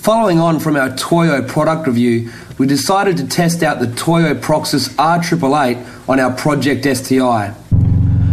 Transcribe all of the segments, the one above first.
Following on from our Toyo product review, we decided to test out the Toyo Proxes R888 on our Project STI.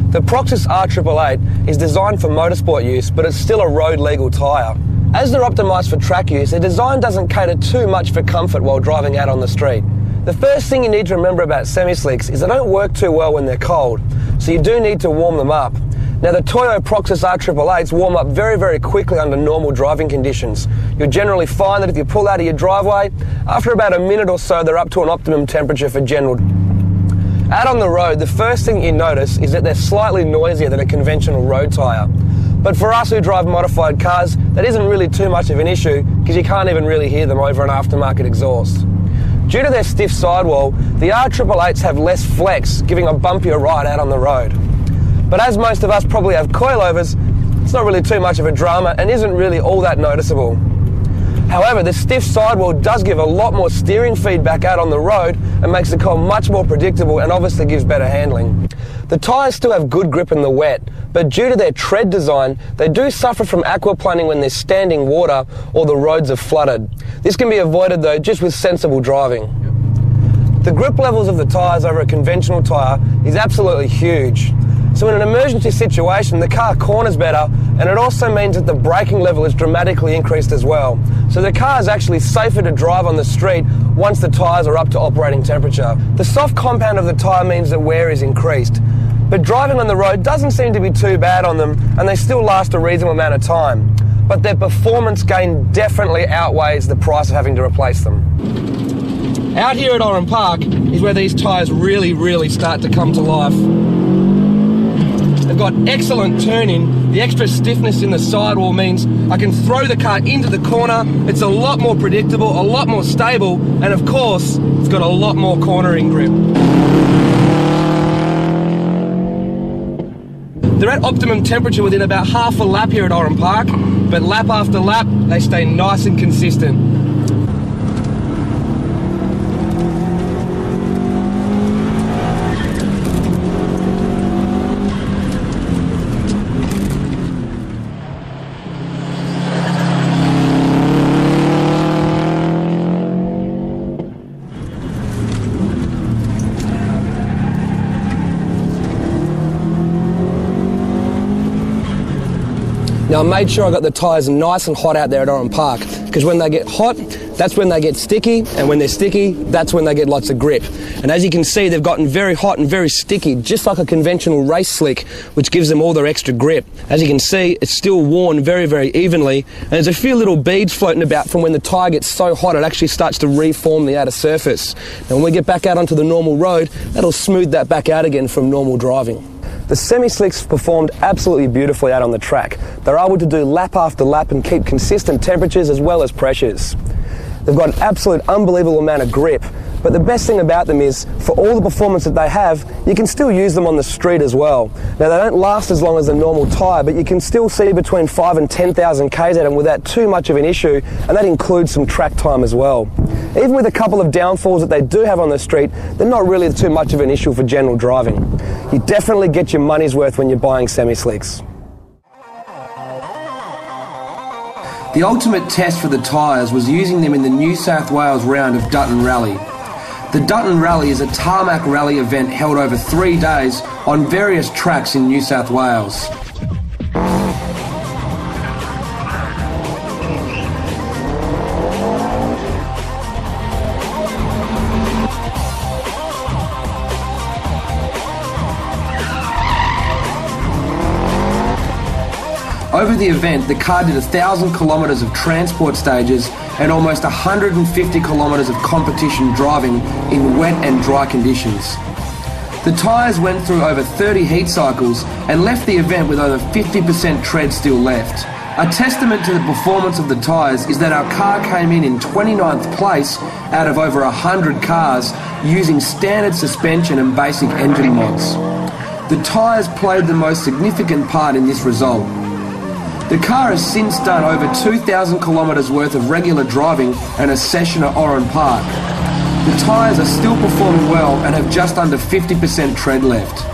The Proxes R888 is designed for motorsport use, but it's still a road legal tyre. As they're optimised for track use, their design doesn't cater too much for comfort while driving out on the street. The first thing you need to remember about semi-slicks is they don't work too well when they're cold, so you do need to warm them up. Now the Toyo Proxes R888s warm up very, very quickly under normal driving conditions. You'll generally find that if you pull out of your driveway, after about a minute or so they're up to an optimum temperature for general. Out on the road, the first thing you notice is that they're slightly noisier than a conventional road tyre. But for us who drive modified cars, that isn't really too much of an issue because you can't even really hear them over an aftermarket exhaust. Due to their stiff sidewall, the R888s have less flex, giving a bumpier ride out on the road. But as most of us probably have coilovers, it's not really too much of a drama and isn't really all that noticeable. However, the stiff sidewall does give a lot more steering feedback out on the road and makes the car much more predictable and obviously gives better handling. The tyres still have good grip in the wet, but due to their tread design, they do suffer from aquaplaning when there's standing water or the roads are flooded. This can be avoided though just with sensible driving. The grip levels of the tyres over a conventional tyre is absolutely huge. So in an emergency situation, the car corners better, and it also means that the braking level is dramatically increased as well. So the car is actually safer to drive on the street once the tyres are up to operating temperature. The soft compound of the tyre means that wear is increased, but driving on the road doesn't seem to be too bad on them, and they still last a reasonable amount of time. But their performance gain definitely outweighs the price of having to replace them. Out here at Oran Park is where these tyres really start to come to life. They've got excellent turning. The extra stiffness in the sidewall means I can throw the car into the corner. It's a lot more predictable, a lot more stable, and of course, it's got a lot more cornering grip. They're at optimum temperature within about half a lap here at Oran Park, but lap after lap, they stay nice and consistent. Now I made sure I got the tyres nice and hot out there at Oran Park, because when they get hot, that's when they get sticky, and when they're sticky, that's when they get lots of grip. And as you can see, they've gotten very hot and very sticky, just like a conventional race slick, which gives them all their extra grip. As you can see, it's still worn very evenly, and there's a few little beads floating about from when the tyre gets so hot it actually starts to reform the outer surface. Now when we get back out onto the normal road, that'll smooth that back out again from normal driving. The semi-slicks performed absolutely beautifully out on the track. They're able to do lap after lap and keep consistent temperatures as well as pressures. They've got an absolute unbelievable amount of grip, but the best thing about them is, for all the performance that they have, you can still use them on the street as well. Now they don't last as long as a normal tyre, but you can still see between 5,000 and 10,000 Ks at them without too much of an issue, and that includes some track time as well. Even with a couple of downfalls that they do have on the street, they're not really too much of an issue for general driving. You definitely get your money's worth when you're buying semi-slicks. The ultimate test for the tyres was using them in the New South Wales round of Dutton Rally. The Dutton Rally is a tarmac rally event held over 3 days on various tracks in New South Wales. Over the event, the car did 1,000 kilometres of transport stages and almost 150 kilometres of competition driving in wet and dry conditions. The tyres went through over 30 heat cycles and left the event with over 50% tread still left. A testament to the performance of the tyres is that our car came in 29th place out of over 100 cars using standard suspension and basic engine mods. The tyres played the most significant part in this result. The car has since done over 2,000 kilometres worth of regular driving and a session at Oran Park. The tyres are still performing well and have just under 50% tread left.